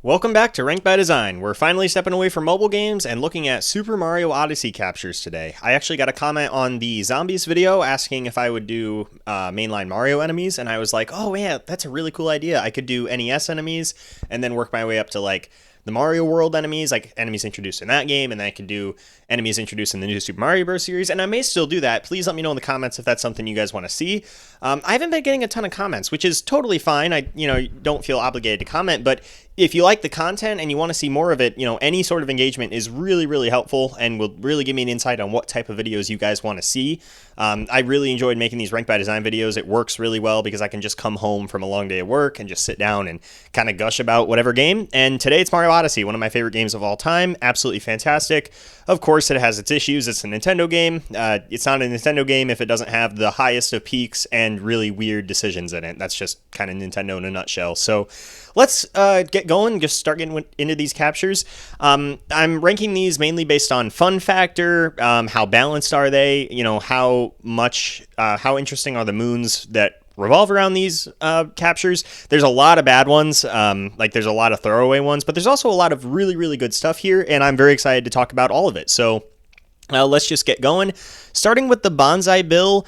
Welcome back to Ranked by Design. We're finally stepping away from mobile games and looking at Super Mario Odyssey captures today. I actually got a comment on the Zombies video asking if I would do mainline Mario enemies, and I was like, oh yeah, that's a really cool idea. I could do NES enemies and then work my way up to like the Mario World enemies, like enemies introduced in that game, and then I could do enemies introduced in the new Super Mario Bros. Series, and I may still do that. Please let me know in the comments if that's something you guys want to see. I haven't been getting a ton of comments, which is totally fine. I don't feel obligated to comment, but if you like the content and you want to see more of it, any sort of engagement is really, really helpful and will really give me an insight on what type of videos you guys want to see. I really enjoyed making these Ranked by Design videos. It works really well because I can just come home from a long day of work and just sit down and kind of gush about whatever game. And today it's Mario Odyssey, one of my favorite games of all time. Absolutely fantastic. Of course, it has its issues. It's a Nintendo game. It's not a Nintendo game if it doesn't have the highest of peaks and really weird decisions in it. That's just kind of Nintendo in a nutshell. So let's get going, just start getting into these captures. I'm ranking these mainly based on fun factor, how balanced are they, how interesting are the moons that revolve around these captures. There's a lot of bad ones, there's a lot of throwaway ones, but there's also a lot of really, really good stuff here, and I'm very excited to talk about all of it. So let's just get going. Starting with the Bonsai Bill.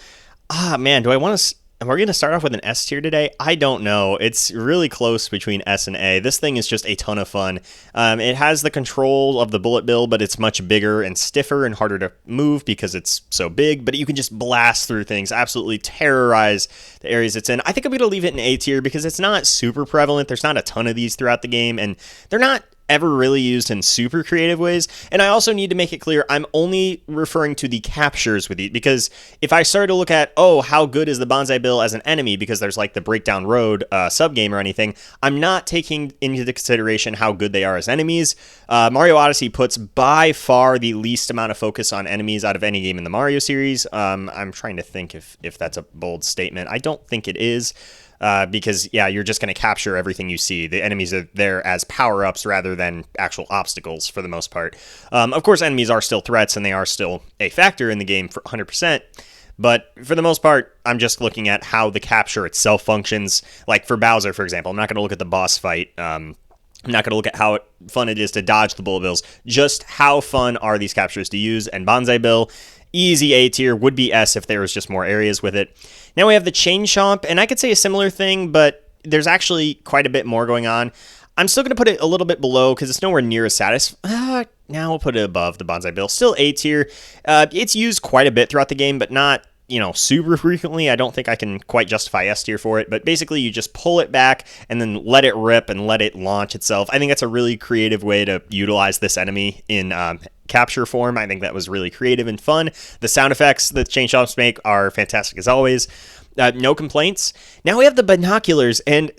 Man, do I want to... We're going to start off with an S tier today. I don't know. It's really close between S and A. This thing is just a ton of fun. It has the control of the bullet bill, but it's much bigger and stiffer and harder to move because it's so big. But you can just blast through things, absolutely terrorize the areas it's in. I think I'm going to leave it in A tier because it's not super prevalent. There's not a ton of these throughout the game, and they're not ever really used in super creative ways. And I also need to make it clear I'm only referring to the captures with these, because if I start to look at, how good is the Bonsai Bill as an enemy, because there's like the Breakdown Road sub-game or anything, I'm not taking into consideration how good they are as enemies. Mario Odyssey puts by far the least amount of focus on enemies out of any game in the Mario series. I'm trying to think if that's a bold statement. I don't think it is. Because, you're just going to capture everything you see. The enemies are there as power-ups rather than actual obstacles for the most part. Of course, enemies are still threats, and they are still a factor in the game for 100%. But for the most part, I'm just looking at how the capture itself functions. Like for Bowser, for example, I'm not going to look at the boss fight. I'm not going to look at how fun it is to dodge the bullet bills. Just how fun are these captures to use. And Bonsai Bill, easy A tier, would be S if there was just more areas with it. Now we have the Chain Chomp, and I could say a similar thing, but there's actually quite a bit more going on. I'm still going to put it a little bit below because it's nowhere near as satisfying. Now we'll put it above the Bonsai Bill. Still A tier. It's used quite a bit throughout the game, but not super frequently. I don't think I can quite justify S tier for it, but basically you just pull it back and then let it rip and let it launch itself. I think that's a really creative way to utilize this enemy in capture form. I think that was really creative and fun. The sound effects that Chain Chomps make are fantastic as always. No complaints. Now we have the binoculars, and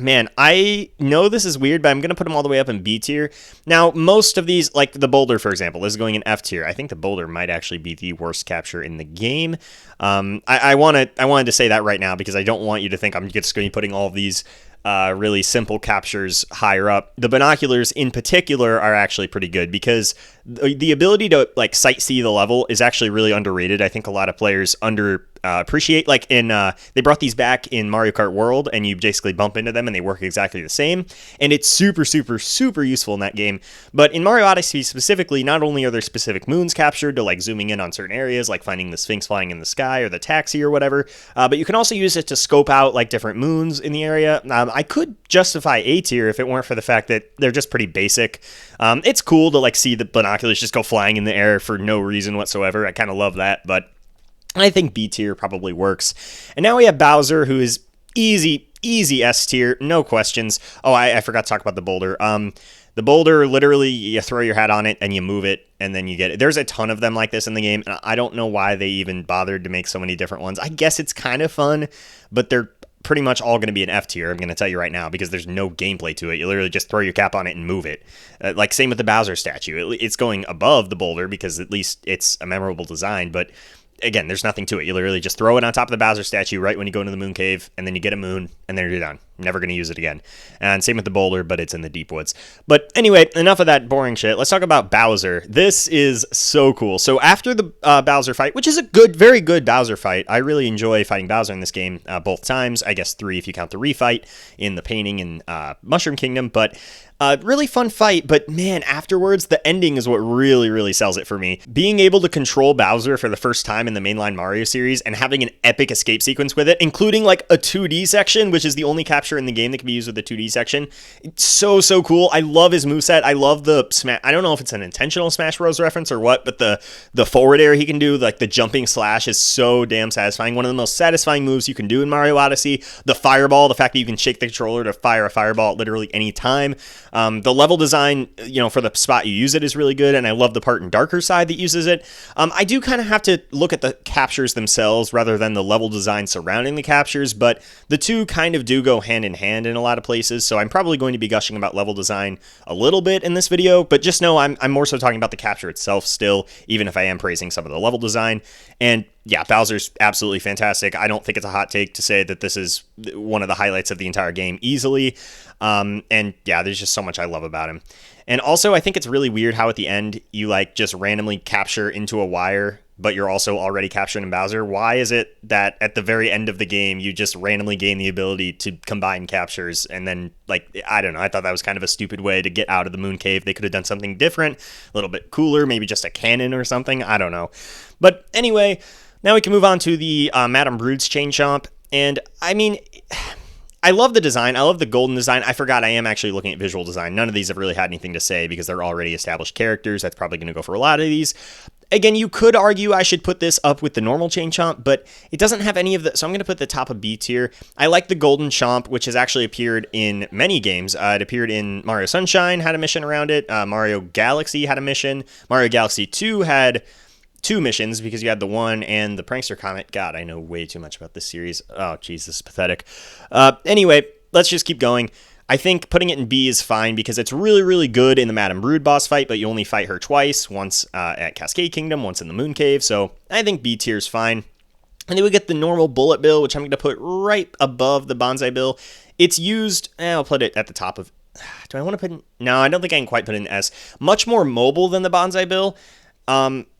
man, I know this is weird, but I'm going to put them all the way up in B tier. Now, most of these, like the boulder, for example, is going in F tier. I think the boulder might actually be the worst capture in the game. I wanted to say that right now because I don't want you to think I'm just going to be putting all of these really simple captures higher up. The binoculars in particular are actually pretty good because the ability to like sight see the level is actually really underrated. I think a lot of players appreciate, like they brought these back in Mario Kart World, and you basically bump into them and they work exactly the same, and it's super, super, super useful in that game. But in Mario Odyssey specifically, not only are there specific moons captured to like zooming in on certain areas, like finding the Sphinx flying in the sky or the taxi or whatever, but you can also use it to scope out like different moons in the area. I could justify A tier if it weren't for the fact that they're just pretty basic. It's cool to like see the binoculars just go flying in the air for no reason whatsoever. I kind of love that, but I think B tier probably works. And now we have Bowser, who is easy S tier, no questions. Oh, I forgot to talk about the boulder. The boulder, literally, you throw your hat on it and you move it, and then you get it. There's a ton of them like this in the game, and I don't know why they even bothered to make so many different ones. I guess it's kind of fun, but they're pretty much all going to be an F tier, I'm going to tell you right now, because there's no gameplay to it. You literally just throw your cap on it and move it. Like, same with the Bowser statue. It's going above the boulder because at least it's a memorable design, but again, there's nothing to it. You literally just throw it on top of the Bowser statue right when you go into the moon cave, and then you get a moon, and then you're done. Never going to use it again. And same with the boulder, but it's in the deep woods. But anyway, enough of that boring shit. Let's talk about Bowser. This is so cool. So after the Bowser fight, which is a very good Bowser fight. I really enjoy fighting Bowser in this game both times. I guess 3 if you count the refight in the painting in Mushroom Kingdom. But Really fun fight, but man, afterwards, the ending is what really, really sells it for me. Being able to control Bowser for the first time in the mainline Mario series and having an epic escape sequence with it, including like a 2D section, which is the only capture in the game that can be used with the 2D section. It's so, so cool. I love his moveset. I love the smash. I don't know if it's an intentional Smash Bros reference or what, but the forward air he can do, like the jumping slash, is so damn satisfying. One of the most satisfying moves you can do in Mario Odyssey. The fireball, the fact that you can shake the controller to fire a fireball at literally any time. The level design, for the spot you use it is really good, and I love the part in Darker Side that uses it. I do kind of have to look at the captures themselves rather than the level design surrounding the captures, but the two kind of do go hand in hand in a lot of places, so I'm probably going to be gushing about level design a little bit in this video, but just know I'm more so talking about the capture itself still, even if I am praising some of the level design. And yeah, Bowser's absolutely fantastic. I don't think it's a hot take to say that this is one of the highlights of the entire game easily. And yeah, there's just so much I love about him. And also, I think it's really weird how at the end you like just randomly capture into a wire, but you're also already capturing in Bowser. Why is it that at the very end of the game you just randomly gain the ability to combine captures? And then, like, I don't know, I thought that was kind of a stupid way to get out of the moon cave. They could have done something different, a little bit cooler, maybe just a cannon or something. I don't know. But anyway, now we can move on to the Madame Brood's Chain Chomp. And I mean, I love the design. I love the golden design. I forgot I am actually looking at visual design. None of these have really had anything to say because they're already established characters. That's probably going to go for a lot of these. Again, you could argue I should put this up with the normal Chain Chomp, but it doesn't have any of the, so I'm going to put the top of B tier. I like the Golden Chomp, which has actually appeared in many games. It appeared in Mario Sunshine, had a mission around it. Mario Galaxy had a mission. Mario Galaxy 2 had 2 missions because you had the one and the Prankster Comet. God, I know way too much about this series. Oh, geez, this is pathetic. Anyway, let's just keep going. I think putting it in B is fine because it's really, really good in the Madame Brood boss fight, but you only fight her twice, once at Cascade Kingdom, once in the Moon Cave, so I think B tier is fine. And then we get the normal Bullet Bill, which I'm going to put right above the Bonsai Bill. It's used, I'll put it at the top of, do I want to put in, no, I don't think I can quite put it in S. Much more mobile than the Bonsai Bill.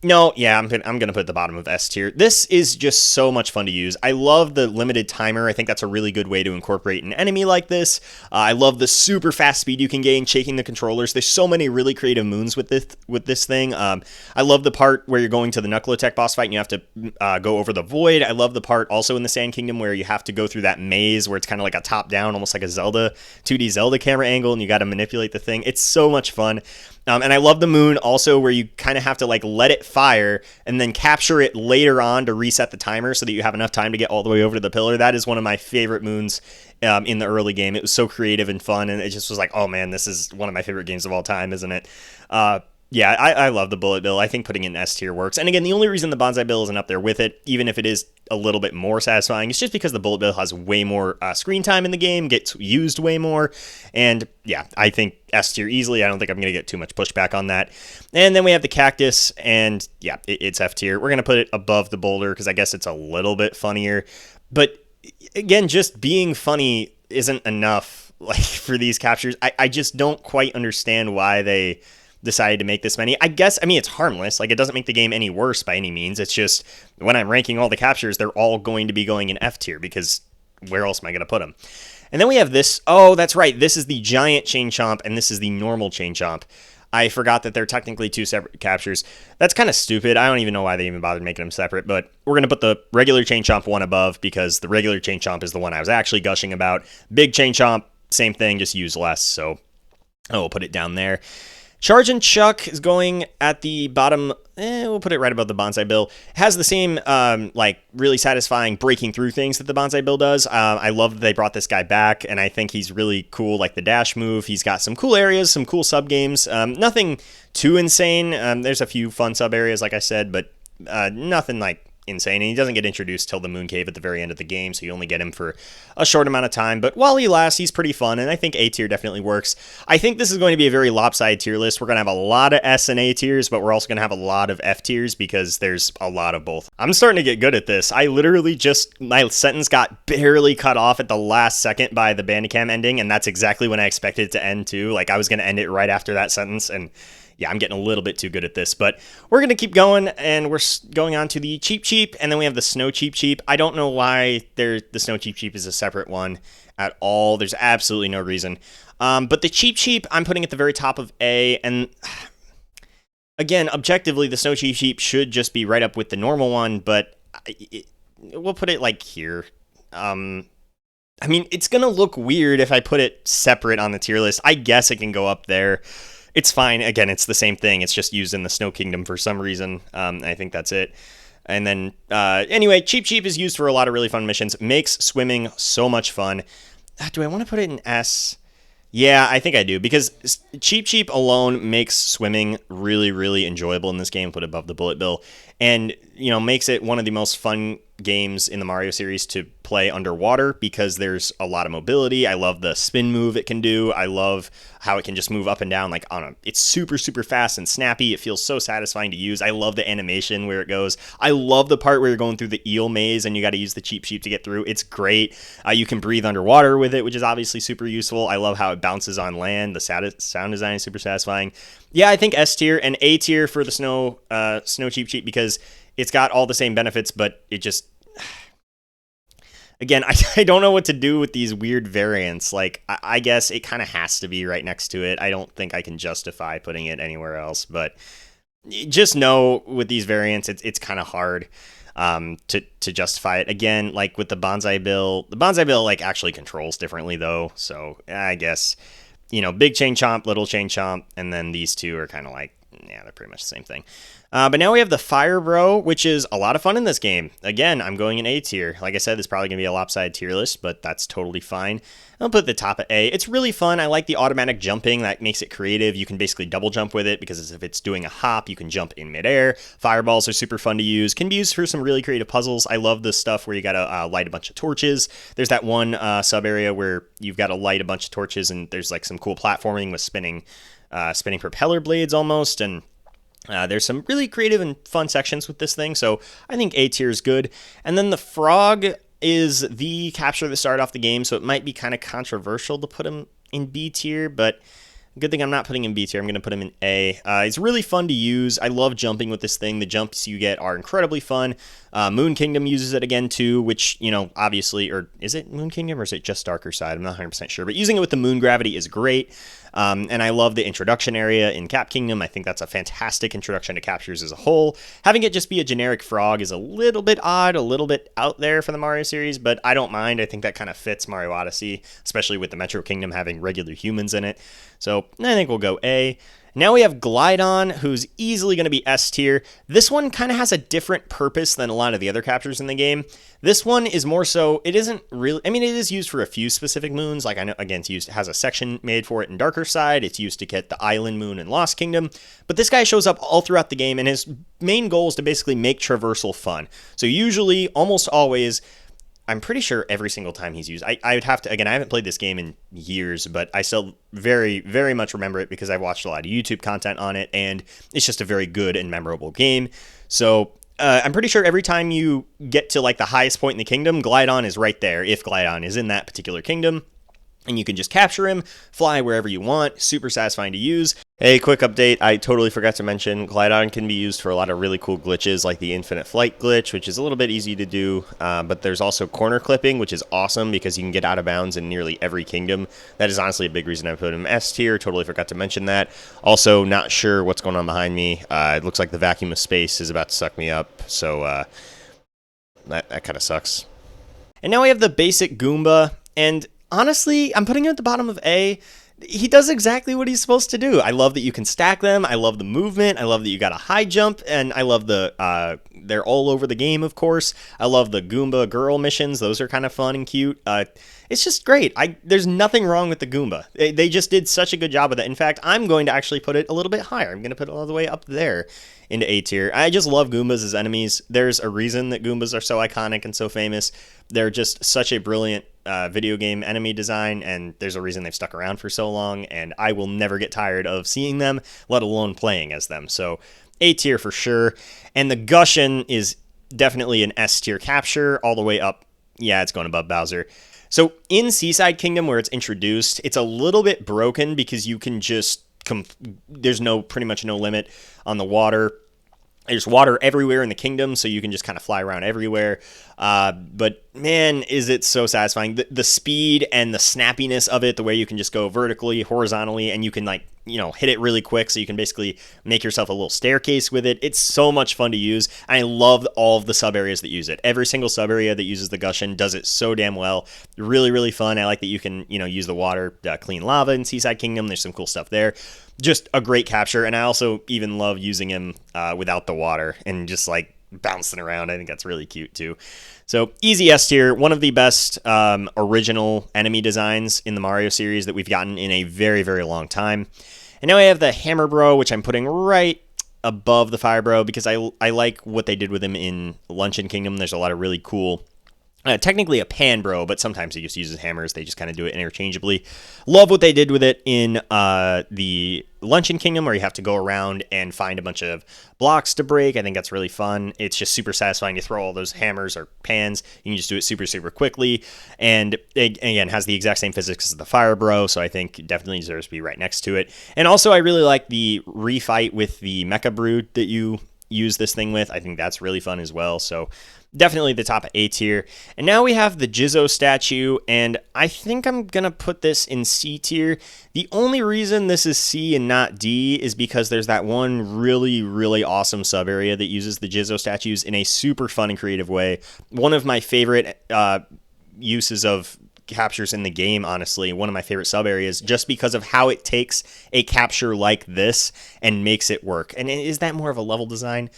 No, yeah, I'm gonna put the bottom of S tier. This is just so much fun to use. I love the limited timer. I think that's a really good way to incorporate an enemy like this. I love the super fast speed you can gain shaking the controllers. There's so many really creative moons with this thing. I love the part where you're going to the Knuckle-Attack boss fight and you have to go over the void. I love the part also in the Sand Kingdom where you have to go through that maze where it's kind of like a top-down, almost like a 2D Zelda camera angle, and you got to manipulate the thing. It's so much fun. And I love the moon also where you kind of have to like let it fire and then capture it later on to reset the timer so that you have enough time to get all the way over to the pillar. That is one of my favorite moons in the early game. It was so creative and fun, and it just was like, oh man, this is one of my favorite games of all time, isn't it? Yeah, I love the Bullet Bill. I think putting it in S tier works. And again, the only reason the Bonsai Bill isn't up there with it, even if it is a little bit more satisfying, is just because the Bullet Bill has way more screen time in the game, gets used way more. And yeah, I think S tier easily. I don't think I'm going to get too much pushback on that. And then we have the Cactus, and yeah, it's F tier. We're going to put it above the Boulder because I guess it's a little bit funnier. But again, just being funny isn't enough like for these captures. I just don't quite understand why they decided to make this many. I mean, it's harmless. Like, it doesn't make the game any worse by any means. It's just when I'm ranking all the captures, they're all going to be going in F tier because where else am I going to put them? And then we have this. Oh, that's right. This is the giant Chain Chomp and this is the normal Chain Chomp. I forgot that they're technically 2 separate captures. That's kind of stupid. I don't even know why they even bothered making them separate, but we're going to put the regular Chain Chomp one above because the regular Chain Chomp is the one I was actually gushing about. Big Chain Chomp, same thing, just use less. So I will put it down there. Charge and Chuck is going at the bottom. We'll put it right above the Bonsai Bill. It has the same, like, really satisfying breaking through things that the Bonsai Bill does. I love that they brought this guy back, and I think he's really cool, like the dash move. He's got some cool areas, some cool sub-games. Nothing too insane. There's a few fun sub-areas, like I said, but nothing, like, insane. And he doesn't get introduced till the Moon Cave at the very end of the game, so you only get him for a short amount of time. But while he lasts, he's pretty fun, and I think A tier definitely works. I think this is going to be a very lopsided tier list. We're going to have a lot of S and A tiers, but we're also going to have a lot of F tiers because there's a lot of both. I'm starting to get good at this. I literally just, my sentence got barely cut off at the last second by the Bandicam ending, and that's exactly when I expected it to end too. Like, I was going to end it right after that sentence, and Yeah, I'm getting a little bit too good at this, but we're going to keep going, and we're going on to the Cheep Cheep, and then we have the Snow Cheep Cheep. I don't know why the Snow Cheep Cheep is a separate one at all. There's absolutely no reason. But the Cheep Cheep, I'm putting at the very top of A, and again, objectively, the Snow Cheep Cheep should just be right up with the normal one, but we'll put it like here. I mean, it's going to look weird if I put it separate on the tier list. I guess it can go up there. It's fine. Again, it's the same thing. It's just used in the Snow Kingdom for some reason. I think that's it. And then, anyway, Cheep Cheep is used for a lot of really fun missions. Makes swimming so much fun. Do I want to put it in S? Yeah, I think I do, because Cheep Cheep alone makes swimming really, really enjoyable in this game. Put above the Bullet Bill. And, you know, makes it one of the most fun games in the Mario series to play underwater, because there's a lot of mobility. I love the spin move it can do. I love how it can just move up and down. Like, it's super, super fast and snappy. It feels so satisfying to use. I love the animation where it goes. I love the part where you're going through the eel maze and you got to use the Cheep Cheep to get through. It's great. You can breathe underwater with it, which is obviously super useful. I love how it bounces on land. The sound design is super satisfying. Yeah, I think S tier, and A tier for the Snow Cheep Cheep, because it's got all the same benefits, but it just... Again, I don't know what to do with these weird variants. Like, I guess it kind of has to be right next to it. I don't think I can justify putting it anywhere else, but just know with these variants, it's kind of hard to justify it. Again, like with the Bonsai Bill, like actually controls differently though, so I guess, you know, big chain chomp, little chain chomp, and then these two are kind of like, yeah, they're pretty much the same thing. But now we have the Fire Bro, which is a lot of fun in this game. Again, I'm going in A tier. Like I said, it's probably going to be a lopsided tier list, but that's totally fine. I'll put the top at A. It's really fun. I like the automatic jumping. That makes it creative. You can basically double jump with it, because if it's doing a hop, you can jump in midair. Fireballs are super fun to use. Can be used for some really creative puzzles. I love the stuff where you got to light a bunch of torches. There's that one sub area where you've got to light a bunch of torches, and there's like some cool platforming with spinning propeller blades almost, and there's some really creative and fun sections with this thing, so I think A tier is good. And then the Frog is the capture that started off the game, so it might be kind of controversial to put him in B tier, but good thing I'm not putting him in B tier. I'm going to put him in A. It's really fun to use. I love jumping with this thing. The jumps you get are incredibly fun. Moon Kingdom uses it again too, which, you know, obviously, or is it Moon Kingdom or is it just Darker Side? I'm not 100% sure, but using it with the Moon Gravity is great. And I love the introduction area in Cap Kingdom. I think that's a fantastic introduction to captures as a whole. Having it just be a generic frog is a little bit odd, a little bit out there for the Mario series, but I don't mind. I think that kind of fits Mario Odyssey, especially with the Metro Kingdom having regular humans in it. So I think we'll go A. Now we have Glydon, who's easily going to be S tier. This one kind of has a different purpose than a lot of the other captures in the game. This one is more so, it isn't really, I mean, it is used for a few specific moons. Like, I know, again, it has a section made for it in Darker Side. It's used to get the Island Moon in Lost Kingdom. But this guy shows up all throughout the game, and his main goal is to basically make traversal fun. So usually, almost always, I'm pretty sure every single time he's used, I would have to, again, I haven't played this game in years, but I still very, very much remember it because I've watched a lot of YouTube content on it, and it's just a very good and memorable game. So I'm pretty sure every time you get to like the highest point in the kingdom, Glydon is right there, if Glydon is in that particular kingdom. And you can just capture him, fly wherever you want, super satisfying to use. Hey, quick update, I totally forgot to mention, Glydon can be used for a lot of really cool glitches, like the infinite flight glitch, which is a little bit easy to do, but there's also corner clipping, which is awesome because you can get out of bounds in nearly every kingdom. That is honestly a big reason I put him S tier, totally forgot to mention that. Also, not sure what's going on behind me. It looks like the vacuum of space is about to suck me up, so that kind of sucks. And now we have the basic Goomba, and honestly, I'm putting him at the bottom of A. He does exactly what he's supposed to do. I love that you can stack them. I love the movement. I love that you got a high jump, and I love the they're all over the game, of course. I love the Goomba girl missions. Those are kind of fun and cute. It's just great. There's nothing wrong with the Goomba. They just did such a good job with it. In fact, I'm going to actually put it a little bit higher. I'm going to put it all the way up there into A tier. I just love Goombas as enemies. There's a reason that Goombas are so iconic and so famous. They're just such a brilliant video game enemy design, and there's a reason they've stuck around for so long, and I will never get tired of seeing them, let alone playing as them. So A tier for sure. And the Gushin is definitely an S tier capture all the way up. Yeah, it's going above Bowser. So in Seaside Kingdom, where it's introduced, it's a little bit broken because you can just there's pretty much no limit on the water. There's water everywhere in the kingdom, so you can just kind of fly around everywhere. But man, is it so satisfying. The speed and the snappiness of it, the way you can just go vertically, horizontally, and you can hit it really quick, so you can basically make yourself a little staircase with it. It's so much fun to use. I love all of the sub areas that use it. Every single sub area that uses the Gushin does it so damn well. Really, really fun. I like that you can, use the water, clean lava in Seaside Kingdom. There's some cool stuff there. Just a great capture, and I also even love using him without the water and just bouncing around. I think that's really cute too. So easy S tier, one of the best original enemy designs in the Mario series that we've gotten in a very, very long time. And now I have the Hammer Bro, which I'm putting right above the Fire Bro because I like what they did with him in Luncheon Kingdom. There's a lot of really cool. Technically a pan bro, but sometimes he just uses hammers. They just kind of do it interchangeably. Love what they did with it in the Luncheon Kingdom, where you have to go around and find a bunch of blocks to break. I think that's really fun. It's just super satisfying to throw all those hammers or pans. You can just do it super, super quickly. And again, has the exact same physics as the Fire Bro, so I think definitely deserves to be right next to it. And also, I really like the refight with the Mecha Brood that you use this thing with. I think that's really fun as well. So definitely the top of A tier. And now we have the Jizzo statue, and I think I'm going to put this in C tier. The only reason this is C and not D is because there's that one really, really awesome sub area that uses the Jizzo statues in a super fun and creative way. One of my favorite uses of captures in the game, honestly. One of my favorite sub areas, just because of how it takes a capture like this and makes it work. And is that more of a level design?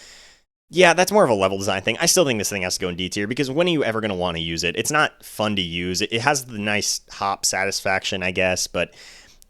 Yeah, that's more of a level design thing. I still think this thing has to go in D tier because when are you ever going to want to use it? It's not fun to use. It has the nice hop satisfaction, I guess, but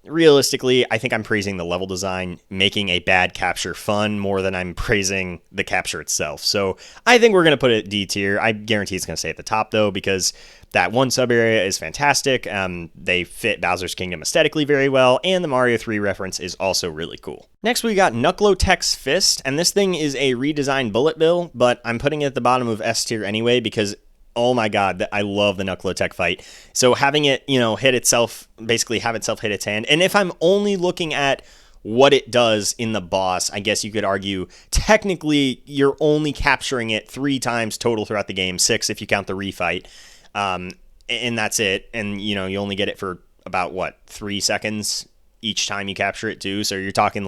realistically, I think I'm praising the level design, making a bad capture fun more than I'm praising the capture itself. So I think we're going to put it D tier. I guarantee it's going to stay at the top, though, because that one sub area is fantastic. They fit Bowser's Kingdom aesthetically very well, and the Mario 3 reference is also really cool. Next, we got Knucklo-Tech's Fist, and this thing is a redesigned Bullet Bill, but I'm putting it at the bottom of S tier anyway because, oh my god, I love the Knucklo-Tech fight. So having it, hit itself, basically have itself hit its hand, and if I'm only looking at what it does in the boss, I guess you could argue technically you're only capturing it 3 times total throughout the game, 6 if you count the refight. And that's it. And, you only get it for about, 3 seconds each time you capture it, too. So you're talking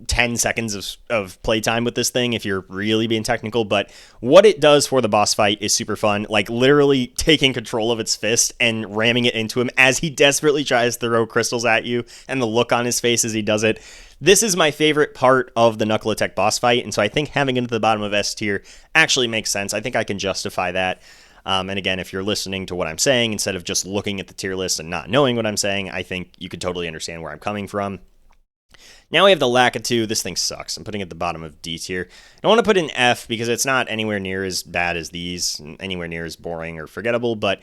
10 seconds of playtime with this thing if you're really being technical. But what it does for the boss fight is super fun. Literally taking control of its fist and ramming it into him as he desperately tries to throw crystals at you, and the look on his face as he does it. This is my favorite part of the Knucklo-Tech boss fight, and so I think having it at the bottom of S tier actually makes sense. I think I can justify that. And again, if you're listening to what I'm saying instead of just looking at the tier list and not knowing what I'm saying, I think you could totally understand where I'm coming from. Now we have the Lakitu. This thing sucks. I'm putting it at the bottom of D tier. I don't want to put in F because it's not anywhere near as bad as these, anywhere near as boring or forgettable, but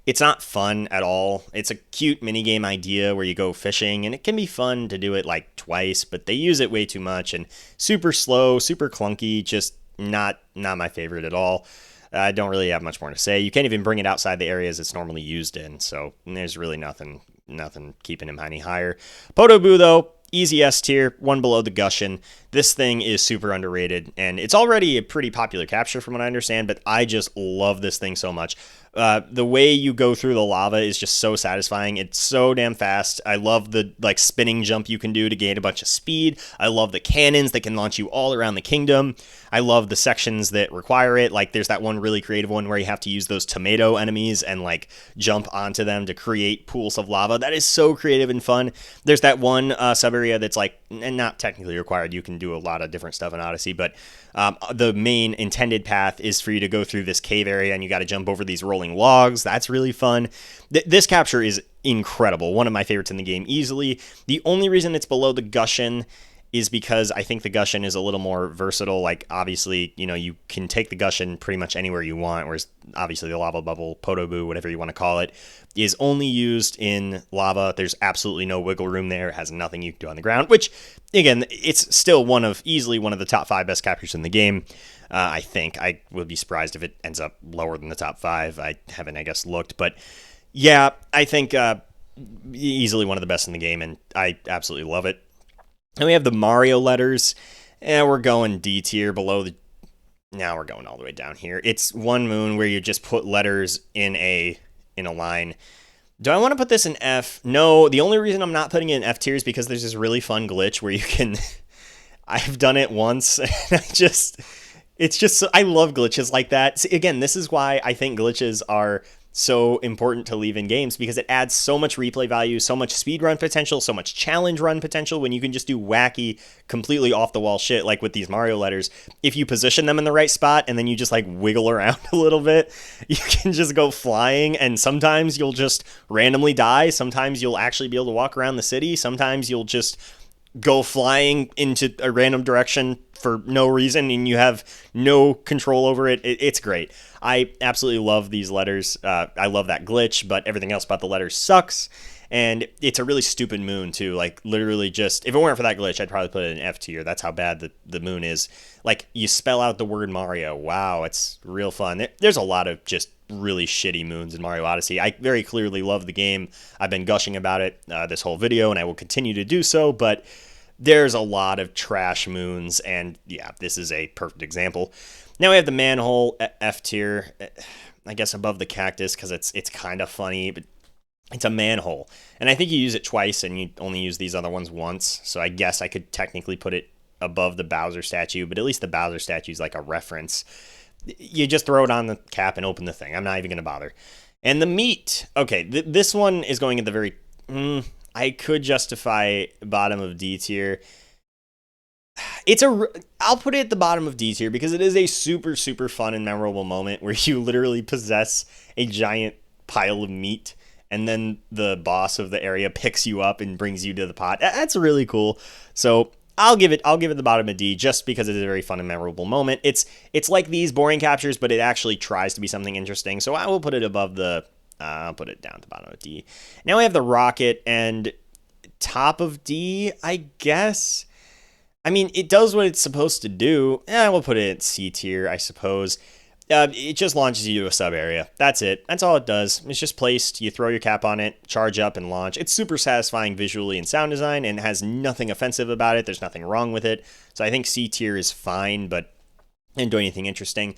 it's not fun at all. It's a cute minigame idea where you go fishing, and it can be fun to do it twice, but they use it way too much, and super slow, super clunky, just not my favorite at all. I don't really have much more to say. You can't even bring it outside the areas it's normally used in, so there's really nothing keeping him any higher. Podoboo, though, easy S tier, one below the Gushin. This thing is super underrated, and it's already a pretty popular capture from what I understand, but I just love this thing so much. The way you go through the lava is just so satisfying. It's so damn fast. I love the spinning jump you can do to gain a bunch of speed. I love the cannons that can launch you all around the kingdom. I love the sections that require it. There's that one really creative one where you have to use those tomato enemies and jump onto them to create pools of lava. That is so creative and fun. There's that one sub area that's and not technically required. You can do a lot of different stuff in Odyssey, but the main intended path is for you to go through this cave area, and you got to jump over these rolling logs. That's really fun. This capture is incredible. One of my favorites in the game, easily. The only reason it's below the Gushin is because I think the Gushin is a little more versatile. Obviously, you can take the Gushin pretty much anywhere you want, whereas obviously the lava bubble, Podoboo, whatever you want to call it, is only used in lava. There's absolutely no wiggle room there. It has nothing you can do on the ground, which, again, it's still easily one of the top 5 best captures in the game. I think. I would be surprised if it ends up lower than the top 5. I haven't, I guess, looked, but yeah, I think easily one of the best in the game, and I absolutely love it. And we have the Mario letters. And we're going D tier below the... Now we're going all the way down here. It's one moon where you just put letters in a line. Do I want to put this in F? No, the only reason I'm not putting it in F tier is because there's this really fun glitch where you can... I've done it once, and it's just, I love glitches like that. See, again, this is why I think glitches are so important to leave in games, because it adds so much replay value, so much speed run potential, so much challenge run potential when you can just do wacky, completely off the wall shit like with these Mario letters. If you position them in the right spot and then you just like wiggle around a little bit, you can just go flying, and sometimes you'll just randomly die. Sometimes you'll actually be able to walk around the city. Sometimes you'll just go flying into a random direction for no reason and you have no control over it. It's great. I absolutely love these letters. I love that glitch, but everything else about the letters sucks. And it's a really stupid moon too. Like literally just, if it weren't for that glitch, I'd probably put it in F tier. That's how bad the moon is. Like you spell out the word Mario. Wow, it's real fun. There's a lot of just really shitty moons in Mario Odyssey. I very clearly love the game. I've been gushing about it this whole video, and I will continue to do so, but there's a lot of trash moons, and yeah, this is a perfect example. Now we have the manhole, F tier, I guess above the cactus, because it's kind of funny, but it's a manhole. And I think you use it twice, and you only use these other ones once, so I guess I could technically put it above the Bowser statue, but at least the Bowser statue is like a reference. You just throw it on the cap and open the thing. I'm not even going to bother. And the meat. Okay, this one is going at the very... I could justify bottom of D tier. I'll put it at the bottom of D tier because it is a super, super fun and memorable moment where you literally possess a giant pile of meat and then the boss of the area picks you up and brings you to the pot. That's really cool. So I'll give it the bottom of D just because it is a very fun and memorable moment. It's like these boring captures, but it actually tries to be something interesting. So I will put it above the... I'll put it down at the bottom of D. Now we have the rocket, and top of D, I guess. I mean, it does what it's supposed to do. We'll put it at C tier, I suppose. It just launches you to a sub area. That's it. That's all it does. It's just placed. You throw your cap on it, charge up, and launch. It's super satisfying visually and sound design, and has nothing offensive about it. There's nothing wrong with it. So I think C tier is fine, but I didn't do anything interesting.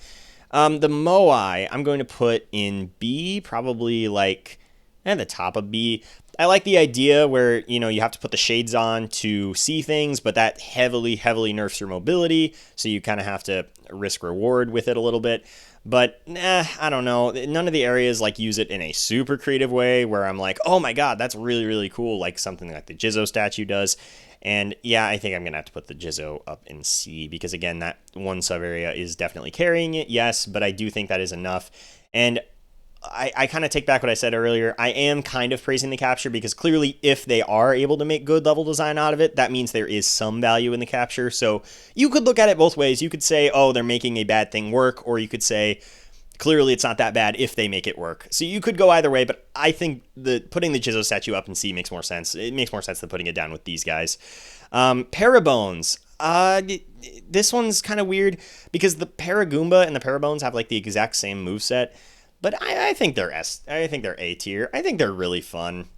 The Moai, I'm going to put in B, probably like at the top of B. I like the idea where, you have to put the shades on to see things, but that heavily, heavily nerfs your mobility, so you kind of have to risk reward with it a little bit. But, I don't know. None of the areas, use it in a super creative way where I'm like, oh my god, that's really, really cool, like something like the Jizzo statue does. And yeah, I think I'm going to have to put the Jizzo up in C because, again, that one sub-area is definitely carrying it, yes, but I do think that is enough. And I kind of take back what I said earlier. I am kind of praising the capture because clearly if they are able to make good level design out of it, that means there is some value in the capture. So you could look at it both ways. You could say, oh, they're making a bad thing work, or you could say, clearly it's not that bad if they make it work. So you could go either way, but I think putting the Jizzo statue up in C makes more sense. It makes more sense than putting it down with these guys. Parabones. This one's kind of weird because the Paragoomba and the Parabones have the exact same moveset, but I think they're A tier. I think they're really fun.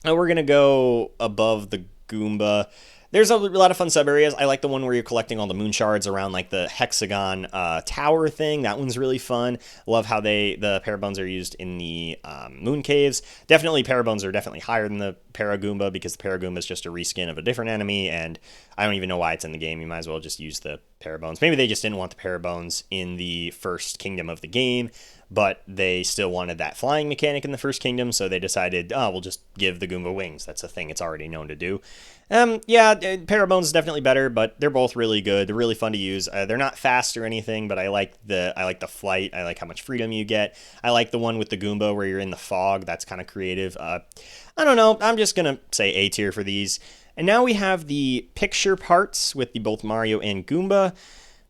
We're gonna go above the Goomba. There's a lot of fun sub-areas. I like the one where you're collecting all the moon shards around the hexagon tower thing. That one's really fun. Love how the Parabones are used in the moon caves. Definitely Parabones are definitely higher than the Paragoomba because the Paragoomba is just a reskin of a different enemy, and I don't even know why it's in the game. You might as well just use the Parabones. Maybe they just didn't want the Parabones in the first kingdom of the game, but they still wanted that flying mechanic in the first kingdom, so they decided, we'll just give the Goomba wings. That's a thing it's already known to do. Parabones is definitely better, but they're both really good. They're really fun to use. They're not fast or anything, but I like the flight. I like how much freedom you get. I like the one with the Goomba where you're in the fog. That's kind of creative. I don't know. I'm just gonna say A tier for these. And now we have the picture parts with both Mario and Goomba.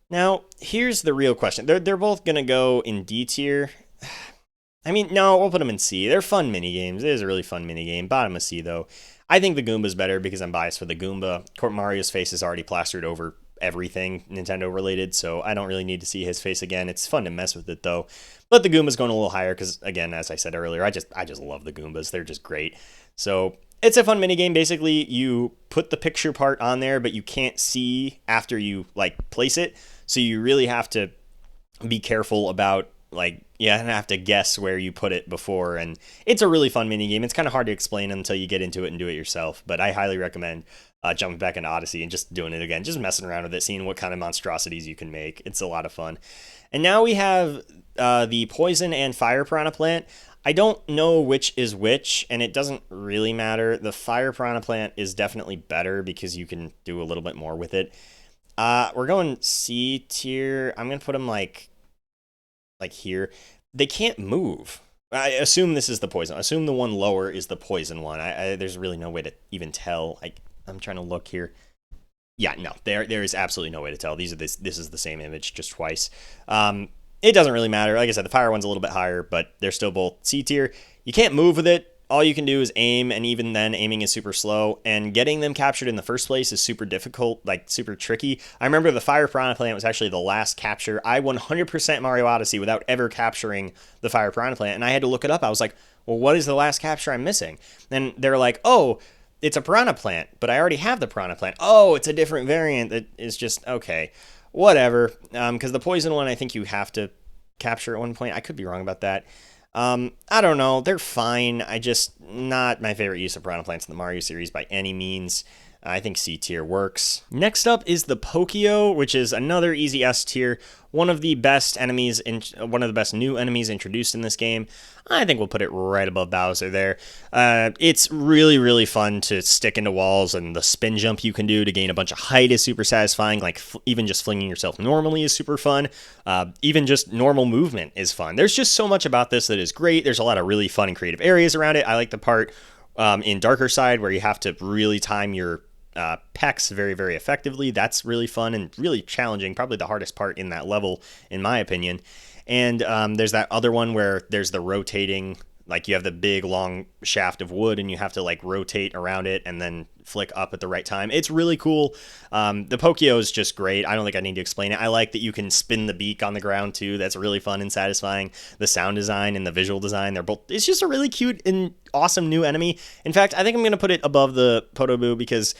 Now, here's the real question. They're both going to go in D tier. I mean, no, we'll put them in C. They're fun minigames. It is a really fun minigame. Bottom of C, though. I think the Goomba's better because I'm biased for the Goomba. Mario's face is already plastered over everything Nintendo-related, so I don't really need to see his face again. It's fun to mess with it, though. But the Goomba's going a little higher because, again, as I said earlier, I just love the Goombas. They're just great. So It's a fun minigame. Basically, you put the picture part on there, but you can't see after you like place it. So you really have to be careful about like you have to guess where you put it before, and it's a really fun mini game. It's kind of hard to explain until you get into it and do it yourself, but I highly recommend jumping back into Odyssey and just doing it again, just messing around with it, seeing what kind of monstrosities you can make. It's a lot of fun. And now we have the poison and fire piranha plant. I don't know which is which, and it doesn't really matter. The fire piranha plant is definitely better because you can do a little bit more with it. We're going C tier. I'm gonna put them like here. They can't move. I assume this is the poison. I assume the one lower is the poison one. There's really no way to even tell. I'm trying to look here. Yeah, no, there is absolutely no way to tell. This is the same image just twice. It doesn't really matter. Like I said, the fire one's a little bit higher, but they're still both C tier. You can't move with it. All you can do is aim, and even then, aiming is super slow, and getting them captured in the first place is super difficult, like super tricky. I remember the Fire Piranha Plant was actually the last capture. I 100% Mario Odyssey without ever capturing the Fire Piranha Plant, and I had to look it up. I was like, well, what is the last capture I'm missing? And they're like, oh, it's a Piranha Plant, but I already have the Piranha Plant. Oh, it's a different variant that is just, okay, whatever. Because the Poison one, I think you have to capture at one point. I could be wrong about that. I don't know. They're fine. I just not my favorite use of piranha plants in the Mario series by any means. I think C tier works. Next up is the Pokio, which is another easy S tier. One of the best enemies, one of the best new enemies introduced in this game. I think we'll put it right above Bowser there. It's really, really fun to stick into walls, and the spin jump you can do to gain a bunch of height is super satisfying. Like even just flinging yourself normally is super fun. Even just normal movement is fun. There's just so much about this that is great. There's a lot of really fun and creative areas around it. I like the part in Darker Side where you have to really time your pecs very, very effectively. That's really fun and really challenging. Probably the hardest part in that level, in my opinion. And there's that other one where there's the rotating, like you have the big long shaft of wood and you have to like rotate around it and then flick up at the right time. It's really cool. The Pokio is just great. I don't think I need to explain it. I like that you can spin the beak on the ground too. That's really fun and satisfying. The sound design and the visual design, it's just a really cute and awesome new enemy. In fact, I think I'm going to put it above the Podoboo because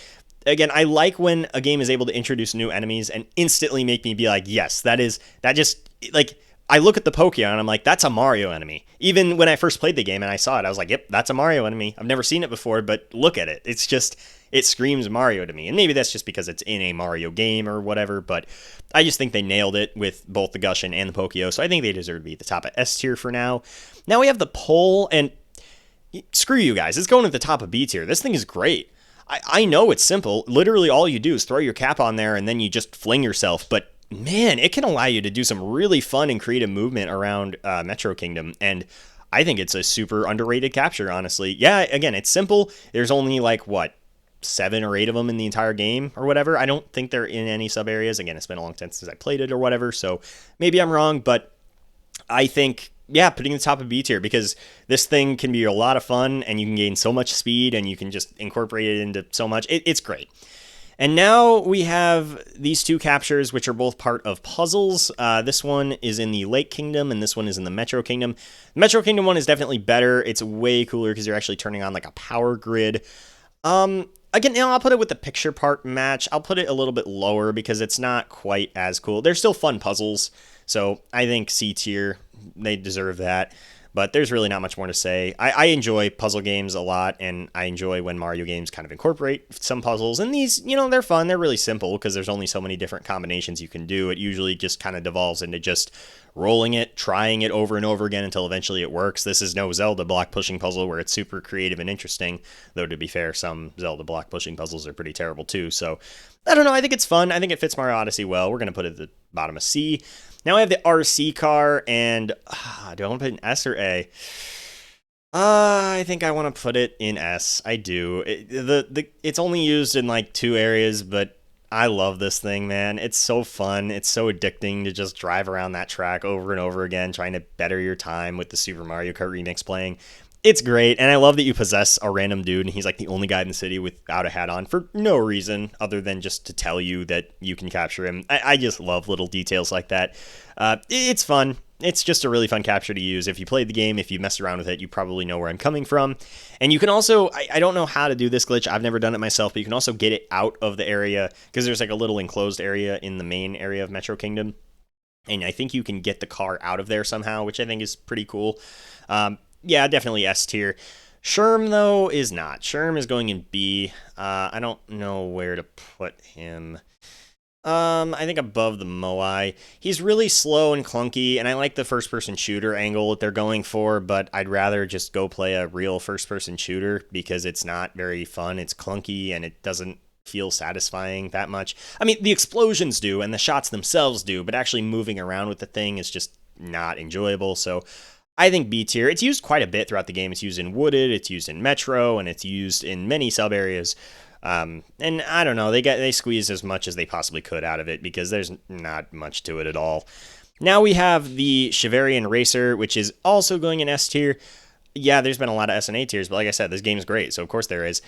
again, I like when a game is able to introduce new enemies and instantly make me be like, yes, that just, like, I look at the Pokemon and I'm like, that's a Mario enemy. Even when I first played the game and I saw it, I was like, yep, that's a Mario enemy. I've never seen it before, but look at it. It's just, it screams Mario to me. And maybe that's just because it's in a Mario game or whatever, but I just think they nailed it with both the Gushin and the Pokio, so I think they deserve to be at the top of S tier for now. Now we have the Pole, and screw you guys, it's going at the top of B tier. This thing is great. I know it's simple. Literally all you do is throw your cap on there and then you just fling yourself. But man, it can allow you to do some really fun and creative movement around Metro Kingdom. And I think it's a super underrated capture, honestly. Yeah, again, it's simple. There's only like, 7 or 8 of them in the entire game or whatever. I don't think they're in any sub areas. Again, it's been a long time since I played it or whatever. So maybe I'm wrong, but I think, yeah, putting the top of B tier because this thing can be a lot of fun and you can gain so much speed and you can just incorporate it into so much. It's great. And now we have these two captures, which are both part of puzzles. This one is in the Lake Kingdom and this one is in the Metro Kingdom. The Metro Kingdom one is definitely better. It's way cooler because you're actually turning on like a power grid. Again, I'll put it with the picture part match. I'll put it a little bit lower because it's not quite as cool. They're still fun puzzles. So I think C tier, they deserve that. But there's really not much more to say. I enjoy puzzle games a lot, and I enjoy when Mario games kind of incorporate some puzzles. And these, they're fun. They're really simple because there's only so many different combinations you can do. It usually just kind of devolves into just rolling it, trying it over and over again until eventually it works. This is no Zelda block pushing puzzle where it's super creative and interesting. Though, to be fair, some Zelda block pushing puzzles are pretty terrible too. So, I don't know. I think it's fun. I think it fits Mario Odyssey well. We're going to put it at the bottom of C. Now I have the RC car, and do I want to put it in S or A? I think I want to put it in S. I do. It's only used in like 2 areas, but I love this thing, man. It's so fun. It's so addicting to just drive around that track over and over again, trying to better your time with the Super Mario Kart remix playing. It's great, and I love that you possess a random dude, and he's like the only guy in the city without a hat on for no reason other than just to tell you that you can capture him. I just love little details like that. It's fun. it's just a really fun capture to use. If you played the game, if you messed around with it, you probably know where I'm coming from. And you can also, I don't know how to do this glitch. I've never done it myself, but you can also get it out of the area because there's like a little enclosed area in the main area of Metro Kingdom. And I think you can get the car out of there somehow, which I think is pretty cool. Yeah, definitely S tier. Sherm, though, is not. Sherm is going in B. I don't know where to put him. I think above the Moai. He's really slow and clunky, and I like the first-person shooter angle that they're going for, but I'd rather just go play a real first-person shooter because it's not very fun. It's clunky, and it doesn't feel satisfying that much. I mean, the explosions do, and the shots themselves do, but actually moving around with the thing is just not enjoyable, so I think B tier. It's used quite a bit throughout the game. It's used in Wooded, it's used in Metro, and it's used in many sub-areas. And I don't know, they squeezed as much as they possibly could out of it because there's not much to it at all. Now we have the Chivarian Racer, which is also going in S tier. Yeah, there's been a lot of S and A tiers, but like I said, this game is great, so of course there is.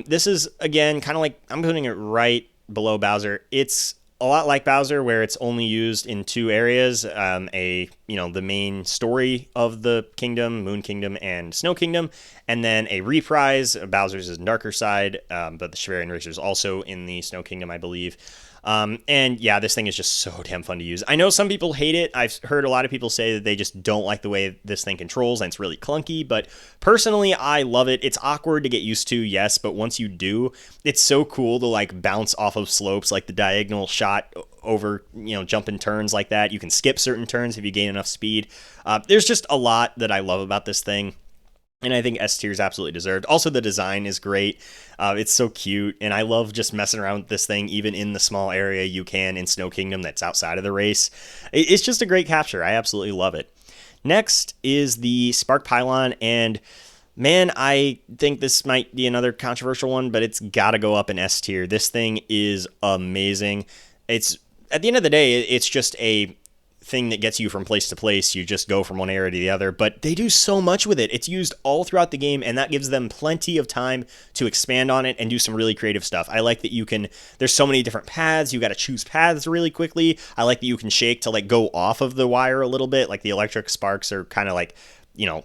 This is, again, kind of like, I'm putting it right below Bowser. It's a lot like Bowser, where it's only used in two areas, the main story of the kingdom, Moon Kingdom and Snow Kingdom, and then a reprise. Bowser's is Darker Side, but the Chivarian Racer is also in the Snow Kingdom, I believe. And yeah, this thing is just so damn fun to use. I know some people hate it. I've heard a lot of people say that they just don't like the way this thing controls and it's really clunky, but personally, I love it. It's awkward to get used to, yes, but once you do, it's so cool to like bounce off of slopes, like the diagonal shot over, jumping turns like that. You can skip certain turns if you gain enough speed. There's just a lot that I love about this thing. And I think S tier is absolutely deserved. Also, the design is great. It's so cute, and I love just messing around with this thing, even in the small area you can in Snow Kingdom that's outside of the race. It's just a great capture. I absolutely love it. Next is the Spark Pylon, and man, I think this might be another controversial one, but it's got to go up in S tier. This thing is amazing. It's, at the end of the day, it's just a thing that gets you from place to place. You just go from one area to the other, but they do so much with it. It's used all throughout the game, and that gives them plenty of time to expand on it and do some really creative stuff. I like that there's so many different paths. You got to choose paths really quickly. I like that you can shake to like go off of the wire a little bit. Like the electric sparks are kind of like,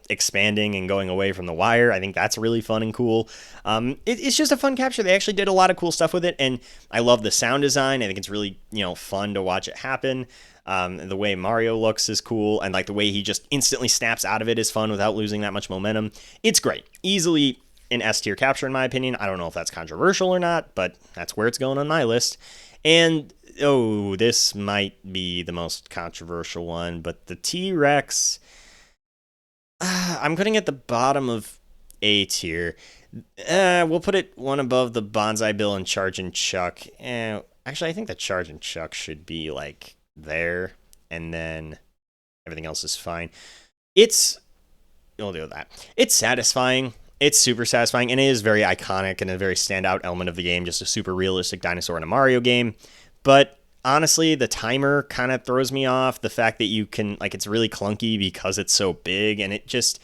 expanding and going away from the wire. I think that's really fun and cool. It's just a fun capture. They actually did a lot of cool stuff with it, and I love the sound design. I think it's really, fun to watch it happen. The way Mario looks is cool, and like the way he just instantly snaps out of it is fun without losing that much momentum. It's great. Easily an S tier capture in my opinion. I don't know if that's controversial or not, but that's where it's going on my list. And this might be the most controversial one, but the T-Rex, I'm putting it at the bottom of A tier. We'll put it one above the Bonsai Bill and Charge and Chuck. Actually, I think the Charge and Chuck should be like there, and then everything else is fine. We'll do that. It's satisfying. It's super satisfying, and it is very iconic and a very standout element of the game, just a super realistic dinosaur in a Mario game. But honestly, the timer kind of throws me off. The fact that you can, it's really clunky because it's so big, and it just,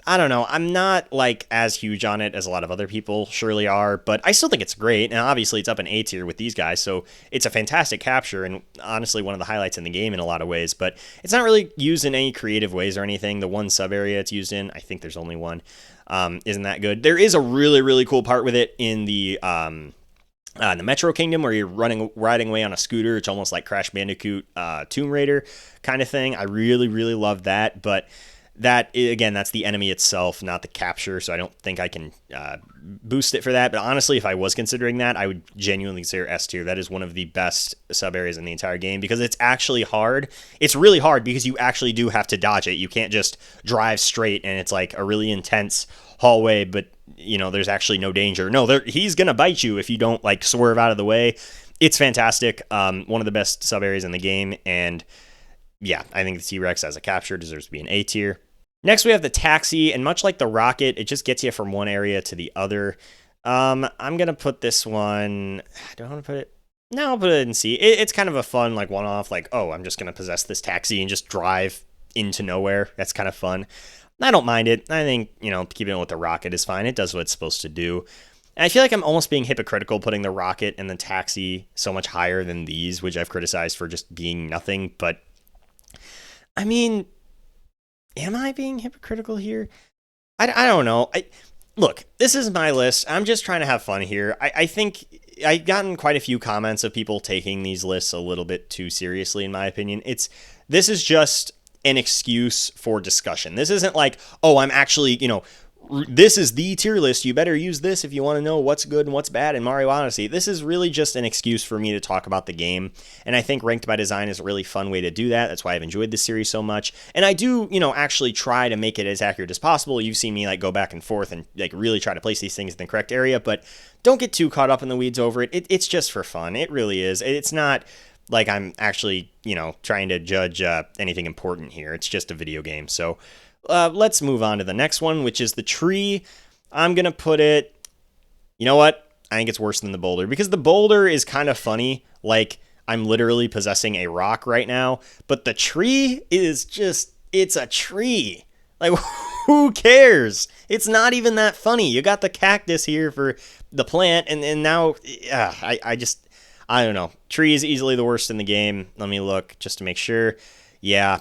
I don't know. I'm not as huge on it as a lot of other people surely are, but I still think it's great. And obviously it's up in A tier with these guys. So it's a fantastic capture and honestly one of the highlights in the game in a lot of ways, but it's not really used in any creative ways or anything. The one sub area it's used in, I think there's only one, isn't that good. There is a really, really cool part with it in the Metro Kingdom where you're riding away on a scooter. It's almost like Crash Bandicoot, Tomb Raider kind of thing. I really, really love that, but that, again, that's the enemy itself, not the capture, so I don't think I can boost it for that. But honestly, if I was considering that, I would genuinely consider S tier. That is one of the best sub areas in the entire game because it's actually hard. It's really hard because you actually do have to dodge it. You can't just drive straight and it's like a really intense hallway, but there's actually no danger. No, he's gonna bite you if you don't swerve out of the way. It's fantastic. One of the best sub areas in the game, and yeah, I think the T-Rex as a capture deserves to be an A tier. Next, we have the Taxi, and much like the Rocket, it just gets you from one area to the other. I'm going to put this one... Do I want to put it... No, I'll put it in C. It's kind of a fun, one-off, I'm just going to possess this taxi and just drive into nowhere. That's kind of fun. I don't mind it. I think, keeping it with the Rocket is fine. It does what it's supposed to do. And I feel like I'm almost being hypocritical putting the Rocket and the Taxi so much higher than these, which I've criticized for just being nothing, but I mean, am I being hypocritical here? I don't know. Look, this is my list. I'm just trying to have fun here. I think I've gotten quite a few comments of people taking these lists a little bit too seriously, in my opinion. This is just an excuse for discussion. This isn't like, oh, I'm actually, this is the tier list. You better use this if you want to know what's good and what's bad in Mario Odyssey. This is really just an excuse for me to talk about the game. And I think Ranked by Design is a really fun way to do that. That's why I've enjoyed this series so much. And I do, actually try to make it as accurate as possible. You've seen me like go back and forth and like really try to place these things in the correct area, but don't get too caught up in the weeds over it. It's just for fun. It really is. It's not like I'm actually, trying to judge anything important here. It's just a video game. So let's move on to the next one, which is the tree. I'm going to put it, you know what? I think it's worse than the boulder because the boulder is kind of funny. Like I'm literally possessing a rock right now, but the tree is just, it's a tree. Like who cares? It's not even that funny. You got the cactus here for the plant and now I don't know. Tree is easily the worst in the game. Let me look just to make sure. Yeah,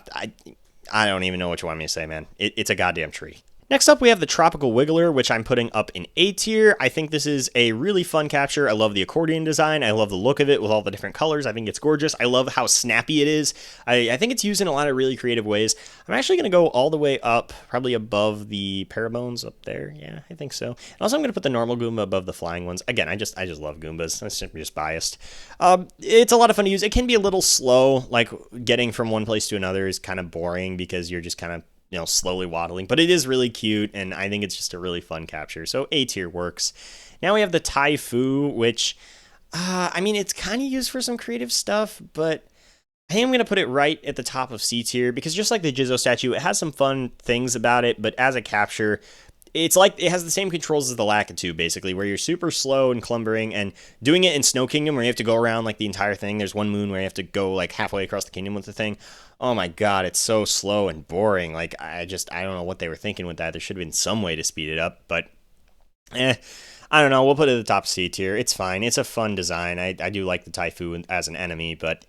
I don't even know what you want me to say, man. It's a goddamn tree. Next up, we have the Tropical Wiggler, which I'm putting up in A tier. I think this is a really fun capture. I love the accordion design. I love the look of it with all the different colors. I think it's gorgeous. I love how snappy it is. I think it's used in a lot of really creative ways. I'm actually going to go all the way up, probably above the Parabones up there. Yeah, I think so. And also, I'm going to put the normal Goomba above the flying ones. Again, I just love Goombas. That's just biased. It's a lot of fun to use. It can be a little slow, like getting from one place to another is kind of boring because you're just kind of slowly waddling, but it is really cute, and I think it's just a really fun capture. So A tier works. Now we have the Taifu, which, it's kind of used for some creative stuff, but I think I'm going to put it right at the top of C tier because just like the Jizzo statue, it has some fun things about it, but as a capture, it's like it has the same controls as the Lakitu, basically, where you're super slow and clumbering and doing it in Snow Kingdom where you have to go around like the entire thing. There's one moon where you have to go like halfway across the kingdom with the thing. Oh my god, it's so slow and boring. Like I don't know what they were thinking with that. There should have been some way to speed it up, but I don't know. We'll put it at the top C tier. It's fine. It's a fun design. I do like the Taifu as an enemy, but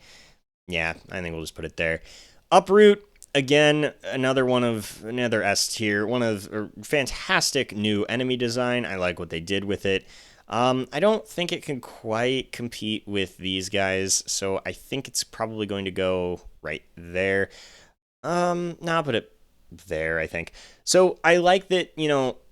yeah, I think we'll just put it there. Uproot, again, another S tier, one of a fantastic new enemy design. I like what they did with it. I don't think it can quite compete with these guys, so I think it's probably going to go right there. No, I'll put it there, I think. So I like that,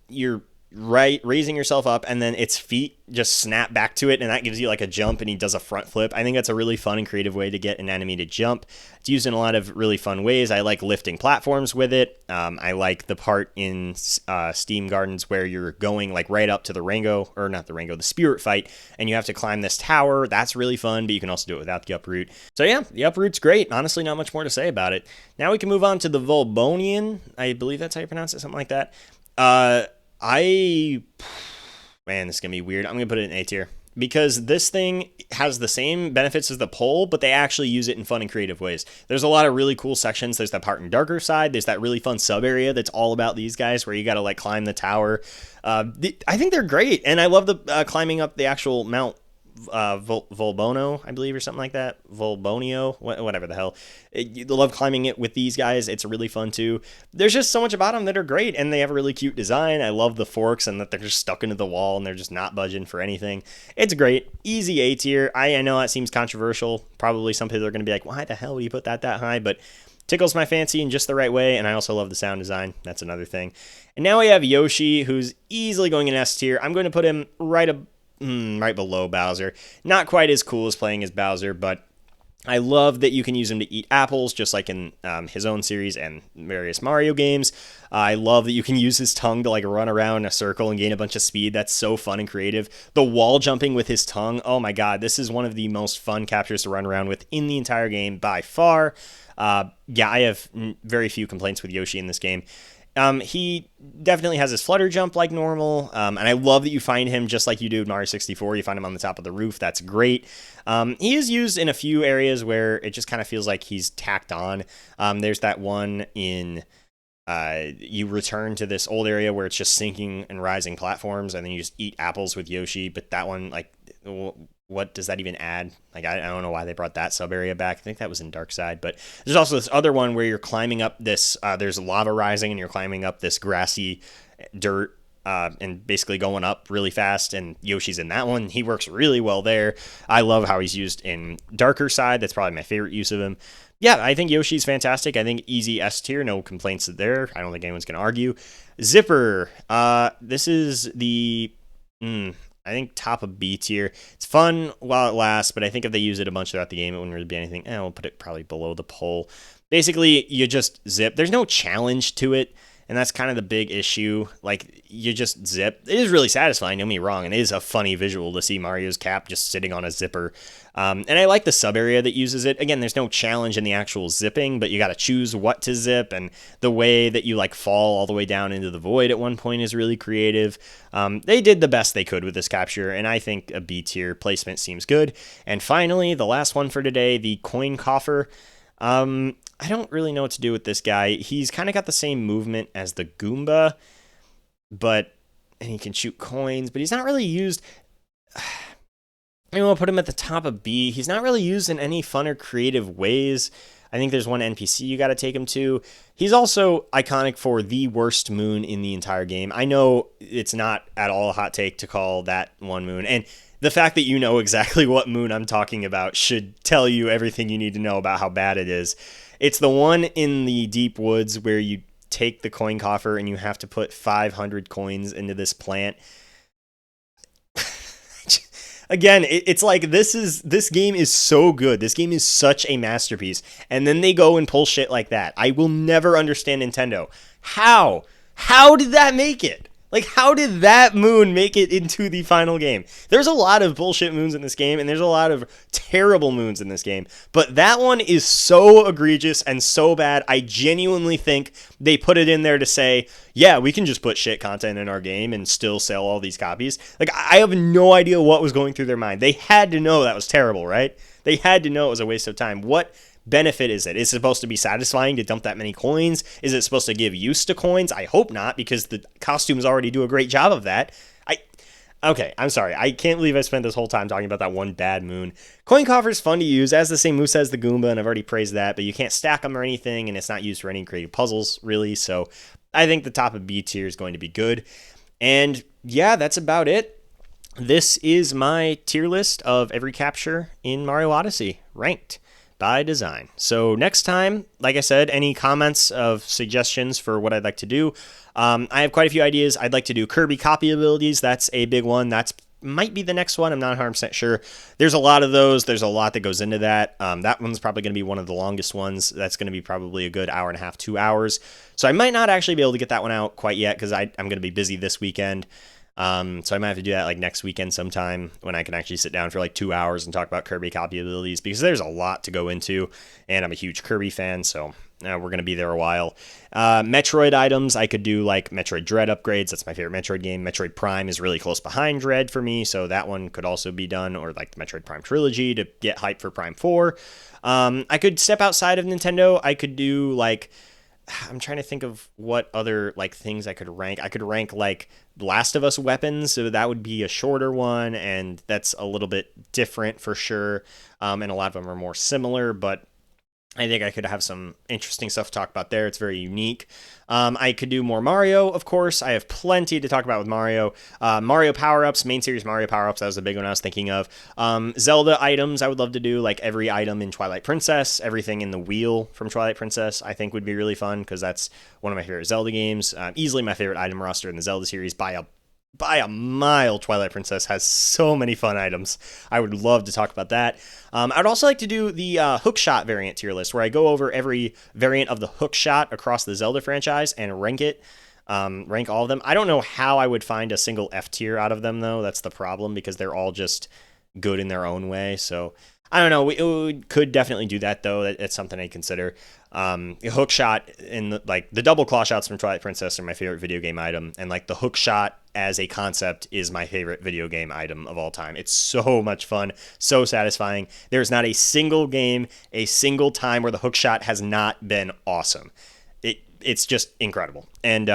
you're raising yourself up and then its feet just snap back to it and that gives you like a jump and he does a front flip. I think that's a really fun and creative way to get an enemy to jump. It's used in a lot of really fun ways. I like lifting platforms with it. I like the part in Steam Gardens where you're going like right up to the spirit fight, and you have to climb this tower. That's really fun, but you can also do it without the uproot. So yeah, the uproot's great. Honestly, not much more to say about it. Now we can move on to the Volbonian. I believe that's how you pronounce it, something like that. Man, this is going to be weird. I'm going to put it in A tier because this thing has the same benefits as the pole, but they actually use it in fun and creative ways. There's a lot of really cool sections. There's that part in Darker Side. There's that really fun sub area that's all about these guys where you got to like climb the tower. I think they're great. And I love the climbing up the actual Mount Volbono, I believe, or something like that. Volbonio, whatever the hell. You love climbing it with these guys. It's really fun too. There's just so much about them that are great, and they have a really cute design. I love the forks and that they're just stuck into the wall and they're just not budging for anything. It's great. Easy A tier. I know that seems controversial. Probably some people are going to be like, why the hell would you put that high? But tickles my fancy in just the right way, and I also love the sound design. That's another thing. And now we have Yoshi, who's easily going in S tier. I'm going to put him right below Bowser. Not quite as cool as playing as Bowser, but I love that you can use him to eat apples, just like in his own series and various Mario games. I love that you can use his tongue to like run around in a circle and gain a bunch of speed. That's so fun and creative. The wall jumping with his tongue, oh my god, this is one of the most fun captures to run around with in the entire game by far. I have very few complaints with Yoshi in this game. He definitely has his flutter jump like normal, and I love that you find him just like you do in Mario 64. You find him on the top of the roof. That's great. He is used in a few areas where it just kind of feels like he's tacked on. There's that one in you return to this old area where it's just sinking and rising platforms, and then you just eat apples with Yoshi. But that one, like, what does that even add? Like, I don't know why they brought that sub area back. I think that was in Dark Side, but there's also this other one where you're climbing up this, there's lava rising and you're climbing up this grassy dirt, and basically going up really fast, and Yoshi's in that one. He works really well there. I love how he's used in Darker Side. That's probably my favorite use of him. Yeah, I think Yoshi's fantastic. I think easy S tier, no complaints there. I don't think anyone's going to argue. Zipper, this is the, I think top of B tier. It's fun while it lasts, but I think if they use it a bunch throughout the game, it wouldn't really be anything. We'll put it probably below the pole. Basically, you just zip. There's no challenge to it, and that's kind of the big issue. Like, you just zip. It is really satisfying, don't get me wrong, and it is a funny visual to see Mario's cap just sitting on a zipper. And I like the sub area that uses it. Again, there's no challenge in the actual zipping, but you got to choose what to zip, and the way that you like fall all the way down into the void at one point is really creative. They did the best they could with this capture, and I think a B tier placement seems good. And finally, the last one for today, the coin coffer. I don't really know what to do with this guy. He's kind of got the same movement as the Goomba, and he can shoot coins, but he's not really used. I'll put him at the top of B. He's not really used in any fun or creative ways. I think there's one NPC you got to take him to. He's also iconic for the worst moon in the entire game. I know it's not at all a hot take to call that one moon, and the fact that you know exactly what moon I'm talking about should tell you everything you need to know about how bad it is. It's the one in the deep woods where you take the coin coffer and you have to put 500 coins into this plant. Again, it's like this game is so good. This game is such a masterpiece. And then they go and pull shit like that. I will never understand Nintendo. How? How did that make it? Like, how did that moon make it into the final game? There's a lot of bullshit moons in this game, and there's a lot of terrible moons in this game, but that one is so egregious and so bad, I genuinely think they put it in there to say, yeah, we can just put shit content in our game and still sell all these copies. Like, I have no idea what was going through their mind. They had to know that was terrible, right? They had to know it was a waste of time. What benefit is it? Is it supposed to be satisfying to dump that many coins? Is it supposed to give use to coins? I hope not, because the costumes already do a great job of that. Okay, I'm sorry. I can't believe I spent this whole time talking about that one bad moon. Coin coffer's fun to use. It has the same moveset as the Goomba, and I've already praised that, but you can't stack them or anything, and it's not used for any creative puzzles, really, so I think the top of B tier is going to be good. And yeah, that's about it. This is my tier list of every capture in Mario Odyssey, ranked by design. So next time, like I said, any comments of suggestions for what I'd like to do. I have quite a few ideas. I'd like to do Kirby copy abilities. That's a big one. That's might be the next one. I'm not 100% sure. There's a lot of those. There's a lot that goes into that. That one's probably going to be one of the longest ones. That's going to be probably a good hour and a half, 2 hours. So I might not actually be able to get that one out quite yet because I'm going to be busy this weekend. So I might have to do that like next weekend sometime when I can actually sit down for like 2 hours and talk about Kirby copy abilities, because there's a lot to go into, and I'm a huge Kirby fan, so we're going to be there a while. Metroid items, I could do like Metroid Dread upgrades. That's my favorite Metroid game. Metroid Prime is really close behind Dread for me, so that one could also be done, or like the Metroid Prime trilogy to get hype for Prime 4. I could step outside of Nintendo. I could do like, I'm trying to think of what other like things I could rank. I could rank like Last of Us weapons, so that would be a shorter one, and that's a little bit different for sure. And a lot of them are more similar, but I think I could have some interesting stuff to talk about there. It's very unique. I could do more Mario, of course. I have plenty to talk about with Mario. Mario power-ups, main series Mario power-ups, that was the big one I was thinking of. Zelda items, I would love to do, like every item in Twilight Princess, everything in the wheel from Twilight Princess, I think would be really fun, because that's one of my favorite Zelda games. Easily my favorite item roster in the Zelda series by a mile. Twilight Princess has so many fun items. I would love to talk about that. I'd also like to do the hookshot variant tier list, where I go over every variant of the hookshot across the Zelda franchise and rank it. Rank all of them. I don't know how I would find a single F tier out of them, though. That's the problem, because they're all just good in their own way. So I don't know. We could definitely do that, though. It's something I'd consider. Hookshot and the double claw shots from Twilight Princess are my favorite video game item, and like the hookshot as a concept is my favorite video game item of all time. It's so much fun, so satisfying. There's not a single game, a single time where the hookshot has not been awesome. It's just incredible. And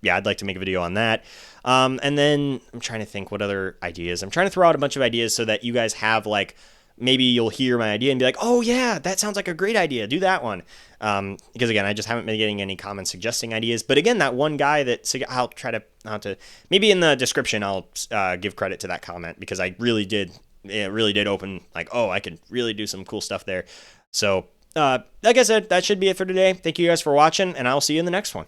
yeah, I'd like to make a video on that. And then I'm trying to think what other ideas. I'm trying to throw out a bunch of ideas so that you guys have like, maybe you'll hear my idea and be like, oh yeah, that sounds like a great idea. Do that one. Because again, I just haven't been getting any comments suggesting ideas. But again, that one guy I'll try to, maybe in the description, I'll give credit to that comment because it really did open like, oh, I could really do some cool stuff there. So, like I said, that should be it for today. Thank you guys for watching, and I'll see you in the next one.